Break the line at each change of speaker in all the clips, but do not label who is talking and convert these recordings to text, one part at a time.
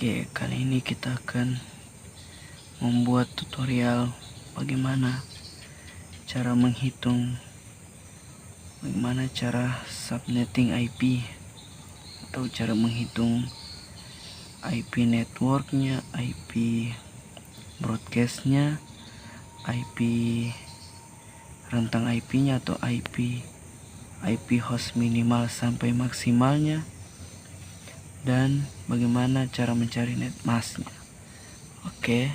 Oke, kali ini kita akan membuat tutorial bagaimana cara menghitung, bagaimana cara subnetting IP, atau cara menghitung IP networknya, IP broadcastnya, IP rentang IP-nya atau IP host minimal sampai maksimalnya, dan bagaimana cara mencari net masknya. Oke,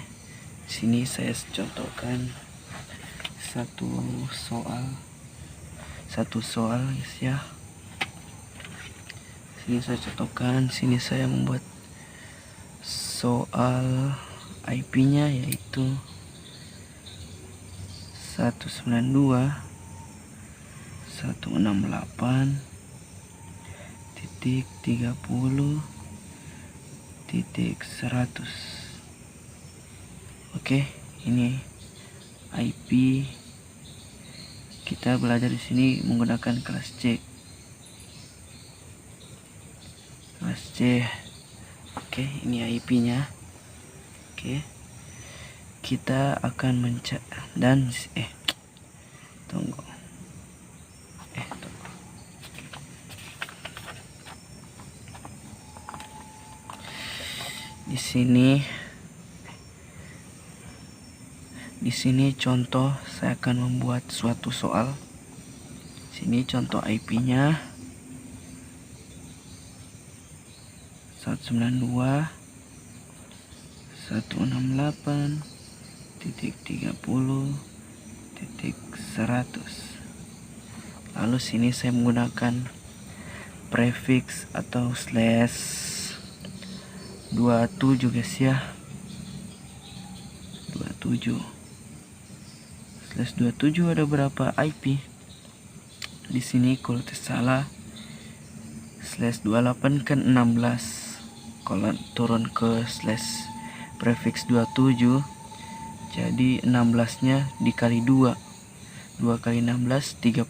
sini saya contohkan satu soal guys ya. Sini saya contohkan, sini saya membuat soal IP-nya yaitu 192.168.30.100. Oke, ini IP. Kita belajar di sini menggunakan kelas C. Oke, ini IP-nya. Oke, kita akan mencari dan tunggu. Di sini contoh saya akan membuat suatu soal. Sini contoh IP-nya 192.168.30.100. Lalu sini saya menggunakan prefix atau slash 27 guys ya. 27 ada berapa IP? Di sini kalau tidak salah slash 28 kan 16. Kalau turun ke slash prefix 27, jadi 16-nya dikali 2. 2 kali 16 32.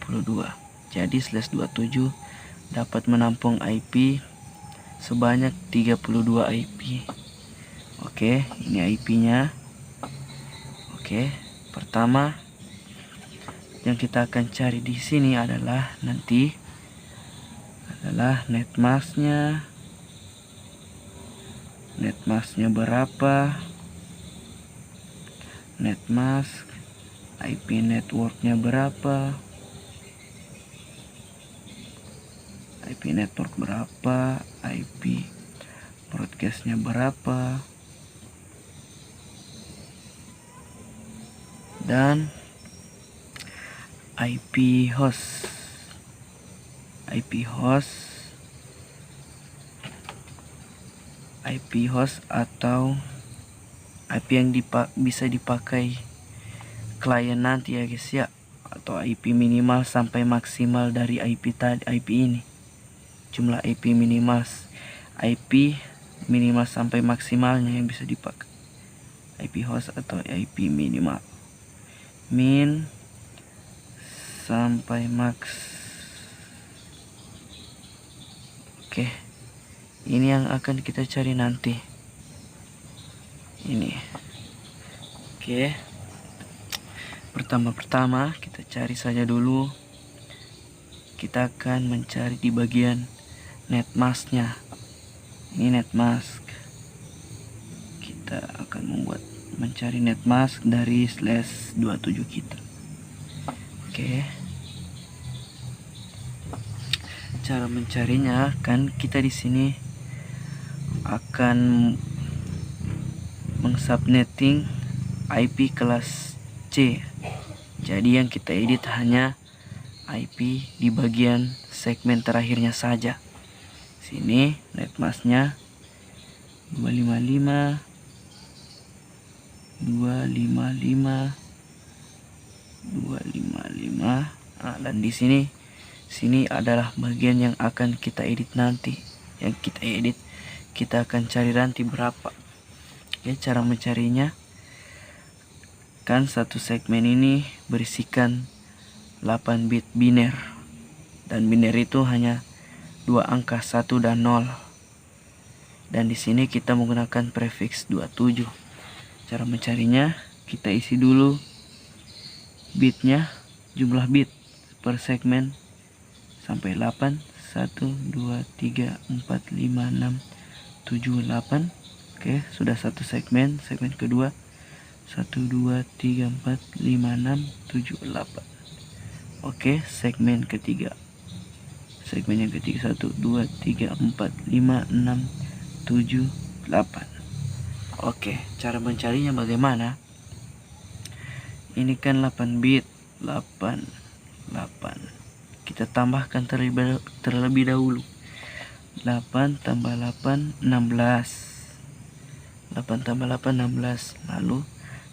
Jadi slash 27 dapat menampung IP sebanyak 32 IP. Oke, ini IP-nya. Oke, pertama yang kita akan cari di sini adalah net masknya. Net masknya berapa? Net mask, IP networknya berapa? IP network berapa? IP broadcastnya berapa? Dan IP host atau IP yang bisa dipakai klien nanti ya guys ya, atau IP minimal sampai maksimal dari IP ini. Jumlah IP minimal sampai maksimalnya yang bisa dipakai. IP host atau IP minimal. Min sampai max. Oke, ini yang akan kita cari nanti. Ini. Oke. Pertama kita cari saja dulu. Kita akan mencari di bagian net masknya. Ini net mask. Kita akan mencari net mask dari slash 27 kita. Oke. Cara mencarinya kan kita di sini akan mengsubnetting IP kelas C. Jadi yang kita edit hanya IP di bagian segmen terakhirnya saja. Sini net masknya 255. Nah, dan di sini adalah bagian yang akan kita edit nanti. Yang kita edit, kita akan cari nanti berapa. Oke, cara mencarinya kan satu segmen ini berisikan 8 bit biner, dan biner itu hanya 2 angka 1 dan 0. Dan di sini kita menggunakan prefix 27. Cara mencarinya, kita isi dulu bitnya, jumlah bit per segmen sampai 8. 1 2 3 4 5 6 7 8. Oke, sudah satu segmen. Segmen kedua 1 2 3 4 5 6 7 8. Oke, segmen ketiga. Segmen yang ketiga 1 2 3 4 5 6 7 8. Oke, cara mencarinya bagaimana? Ini kan 8 bit. 8. Kita tambahkan terlebih dahulu. 8 tambah 8 16. 8 tambah 8 16. Lalu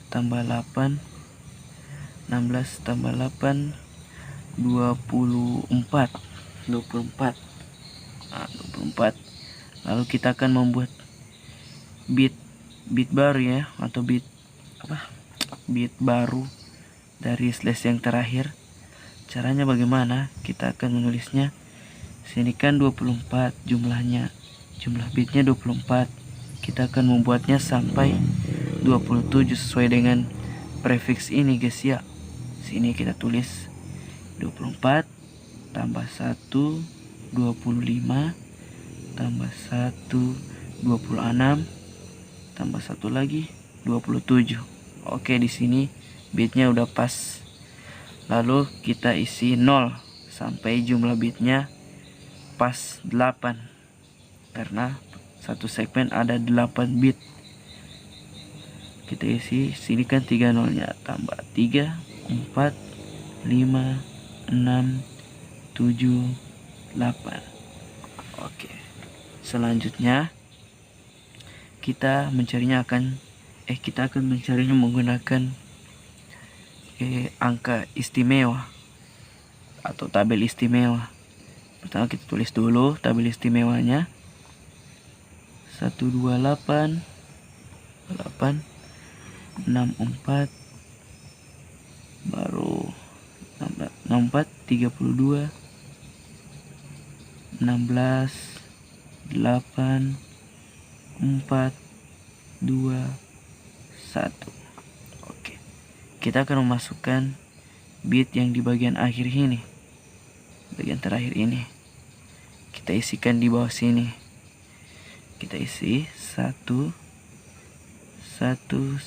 tambah 8 16 tambah 8 24. Nah, 24. Lalu kita akan membuat bit baru ya, atau bit baru dari slash yang terakhir. Caranya bagaimana? Kita akan menulisnya. Sini kan 24 jumlahnya. Jumlah bitnya 24. Kita akan membuatnya sampai 27 sesuai dengan prefix ini guys ya. Sini kita tulis 24 tambah 1 25 tambah 1 26 tambah 1 lagi 27. Oke, di sini bitnya udah pas. Lalu kita isi 0 sampai jumlah bitnya pas 8, karena satu segmen ada 8 bit. Kita isi sini kan 3 nolnya, tambah 3 4 5 6 7 8. Oke, selanjutnya kita mencarinya kita akan mencarinya menggunakan angka istimewa atau tabel istimewa. Pertama kita tulis dulu tabel istimewanya. 128 8 64 baru 64 32 16 8 4 2 1. Oke, kita akan memasukkan bit yang di bagian akhir ini, bagian terakhir ini. Kita isikan di bawah sini. Kita isi 1 1 1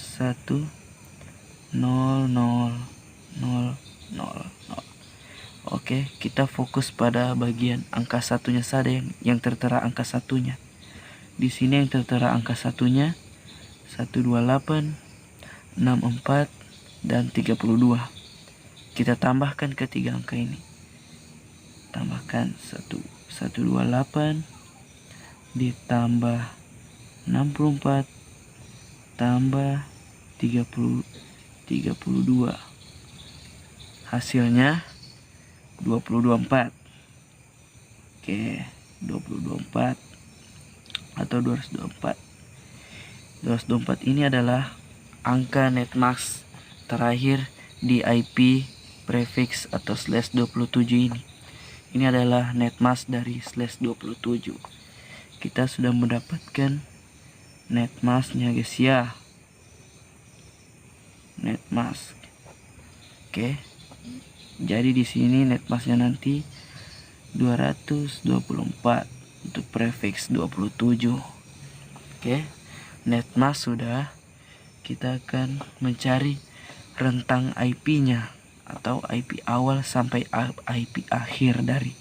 0 0 0 0 0. Oke, kita fokus pada bagian angka satunya saja yang tertera angka satunya. Di sini yang tertera angka satunya 128 64 dan 32. Kita tambahkan ketiga angka ini. Tambahkan 128 ditambah 64 tambah 32. Hasilnya 224. Oke, 224 atau 224. 224 ini adalah angka netmask terakhir di IP prefix atau slash 27 ini. Ini adalah netmask dari slash 27. Kita sudah mendapatkan netmasknya guys ya. Netmask. Oke. Jadi di sini netmasknya nanti 224 untuk prefix 27. Oke. Netmask sudah. Kita akan mencari rentang IP-nya atau IP awal sampai IP akhir dari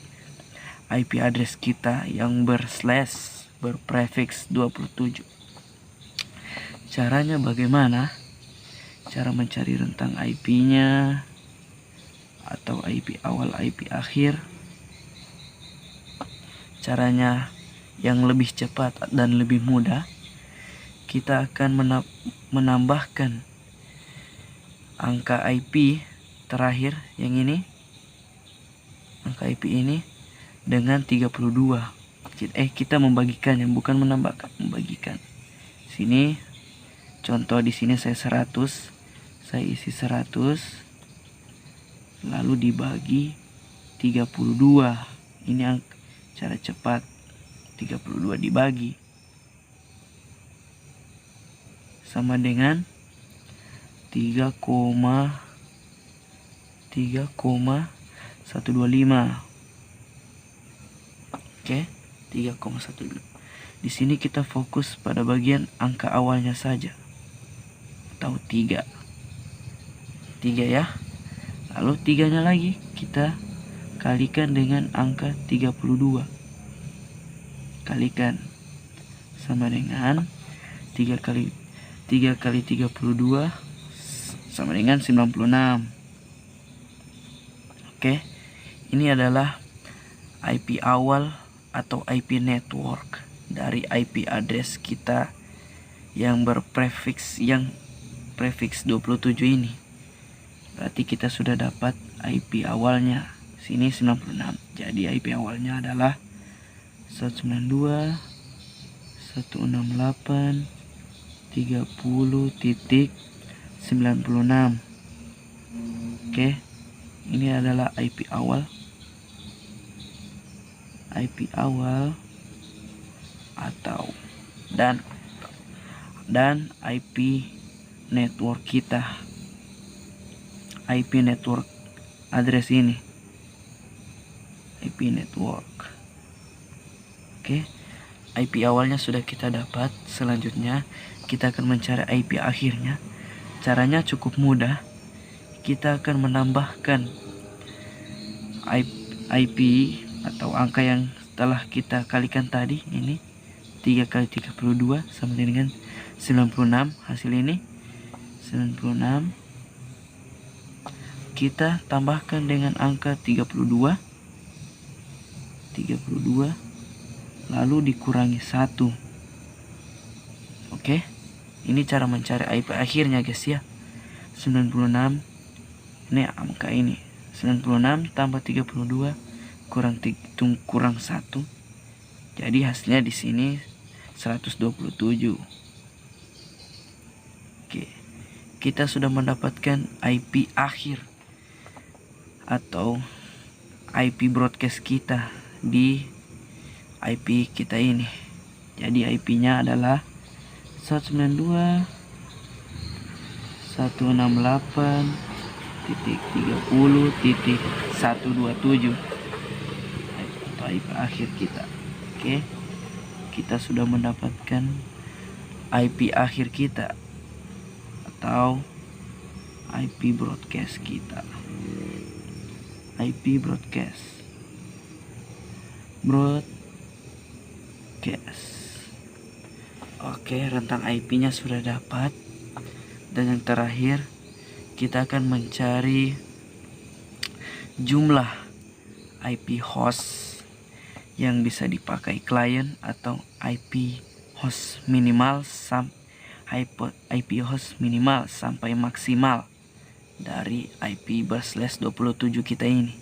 IP address kita yang berprefix 27. Caranya bagaimana? Cara mencari rentang IP-nya atau IP awal IP akhir. Caranya yang lebih cepat dan lebih mudah, kita akan menambahkan angka IP terakhir yang ini, angka IP ini dengan 32. Kita membagikannya, bukan menambahkan, membagikan. Sini contoh, di sini saya 100, saya isi 100 lalu dibagi 32. Ini cara cepat, 32 dibagi sama dengan 3,125. Oke, 3,125. Di sini kita fokus pada bagian angka awalnya saja, atau 3 ya. Lalu 3-nya lagi kita kalikan dengan angka 32. Kalikan sama dengan 3 kali 32 sama dengan 96. Oke, ini adalah IP awal atau IP network dari IP address kita yang berprefix prefix 27 ini. Berarti kita sudah dapat IP awalnya. Sini 96. Jadi IP awalnya adalah 192.168.30.96. Oke, ini adalah IP awal. IP awal atau dan IP network kita. IP network address ini. IP network. Oke. IP awalnya sudah kita dapat. Selanjutnya kita akan mencari IP akhirnya. Caranya cukup mudah. Kita akan menambahkan IP atau angka yang telah kita kalikan tadi, ini 3 kali 32 sama dengan 96. Hasil ini 96 kita tambahkan dengan angka 32 lalu dikurangi 1. Oke, ini cara mencari IP akhirnya guys ya. 96 ini angka ini, 96 tambah 32 kurang 1. Jadi hasilnya di sini 127. Oke, kita sudah mendapatkan IP akhir atau IP broadcast kita di IP kita ini. Jadi IP-nya adalah 192.168.30.127 atau IP akhir kita. Oke, kita sudah mendapatkan IP akhir kita atau IP broadcast kita. IP broadcast. Oke, rentang IP-nya sudah dapat. Dan yang terakhir, kita akan mencari jumlah IP host yang bisa dipakai klien atau IP host minimal sampai maksimal dari IP /27 kita ini.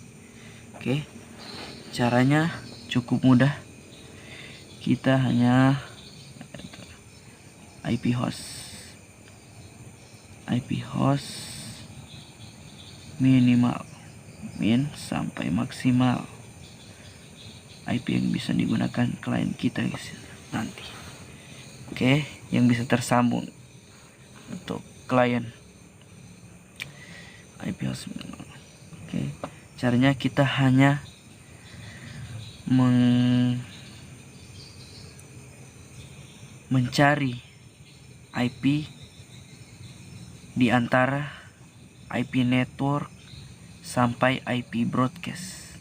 Oke, caranya cukup mudah. Kita hanya IP host minimal sampai maksimal IP yang bisa digunakan klien kita guys nanti. Oke, yang bisa tersambung untuk klien IP host minimal. Oke, caranya kita hanya mencari IP di antara IP network sampai IP broadcast.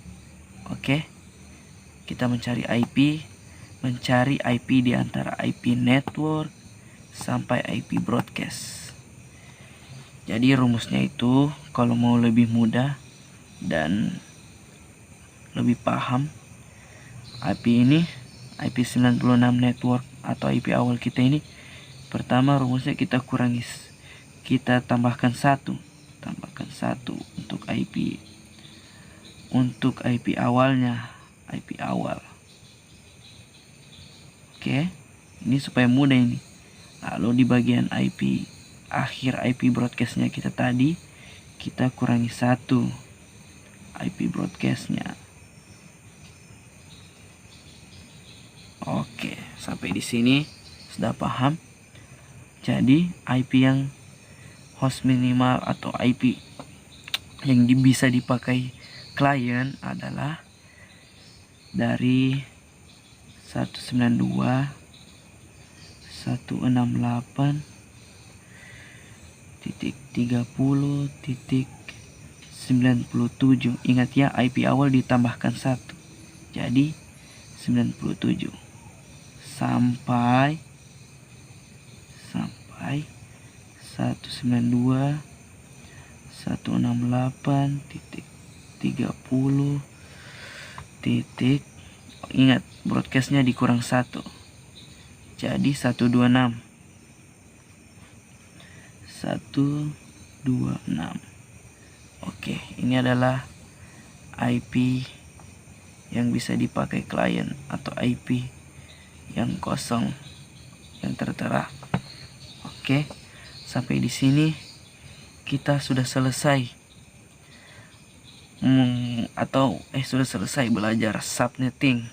Oke, kita mencari IP di antara IP network sampai IP broadcast. Jadi rumusnya itu, kalau mau lebih mudah dan lebih paham, IP 96 network atau IP awal kita ini, pertama rumusnya kita tambahkan 1 untuk IP awalnya, IP awal. Oke, ini supaya mudah ini. Lalu di bagian IP akhir IP broadcastnya kita tadi, kita kurangi 1 IP broadcastnya. Oke, sampai di sini sudah paham Jadi IP yang host minimal atau IP yang bisa dipakai klien adalah dari 192.168.30.97. Ingat ya, IP awal ditambahkan 1. Jadi 97 sampai 192.168.30. Ingat, broadcastnya dikurang 1, jadi 126. Oke, ini adalah IP yang bisa dipakai klien atau IP yang kosong yang tertera. Oke, sampai di sini kita sudah selesai sudah selesai belajar subnetting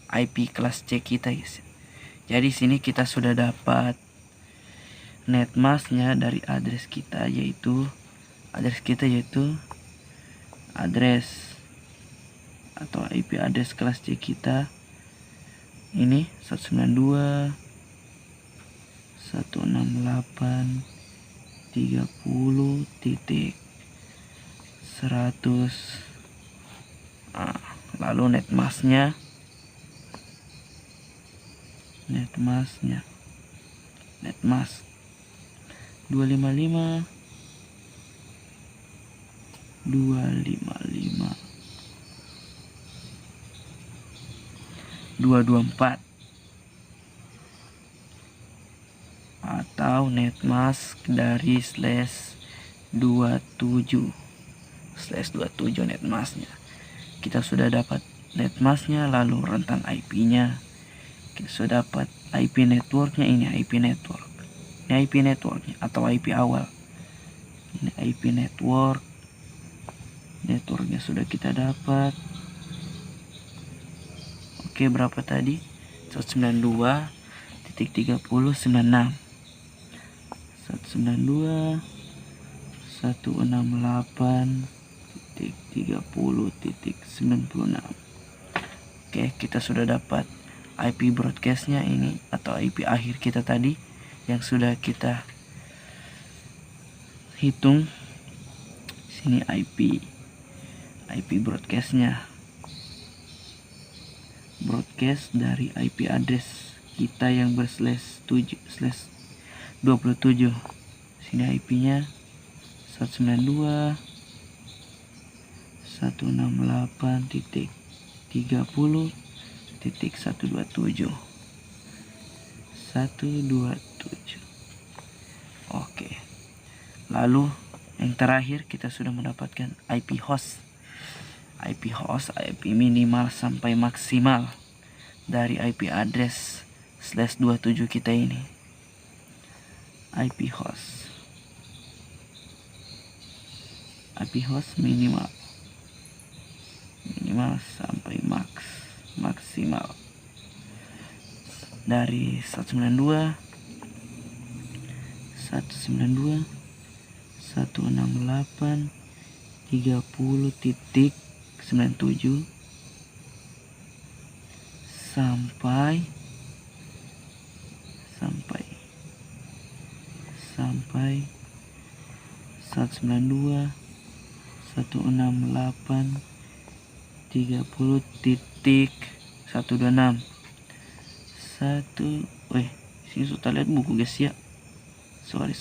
IP kelas C kita, guys. Jadi sini kita sudah dapat netmasknya dari address kita, yaitu address atau IP address kelas C kita ini 192.168.30.100. Lalu netmasknya 255 224 atau netmask dari /27 netmasknya. Kita sudah dapat netmasknya, lalu rentang IP-nya. Kita sudah dapat IP networknya. Ini IP network. Ini IP networknya atau IP awal. Ini IP network. Networknya sudah kita dapat. Oke, berapa tadi? 192.30.96. 192.168.30.96. Oke, kita sudah dapat IP broadcastnya ini atau IP akhir kita tadi yang sudah kita hitung. Sini IP broadcastnya, broadcast dari IP address kita yang /27. Sini IP-nya 192.168.30.127. Oke, lalu yang terakhir kita sudah mendapatkan IP host, IP minimal sampai maksimal dari IP address /27 kita ini. IP host minimal sampai maksimal dari 192.168.30.97 sampai 192.168.30.126. Sini sudah lihat buku, guys ya. Sorry.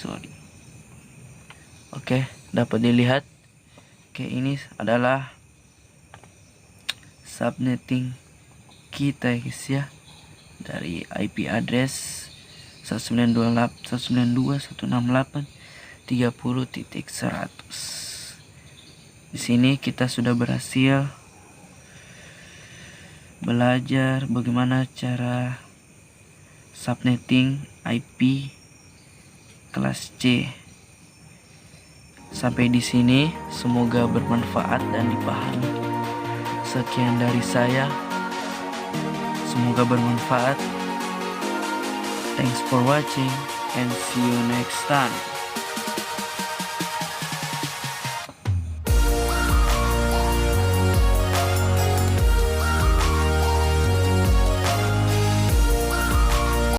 Oke, dapat dilihat. Oke, ini adalah subnetting kita, guys ya, dari IP address 192.168.30.100. Di sini kita sudah berhasil belajar bagaimana cara subnetting IP kelas C. Sampai di sini, semoga bermanfaat dan dipahami. Sekian dari saya. Semoga bermanfaat. Thanks for watching. and see you next time.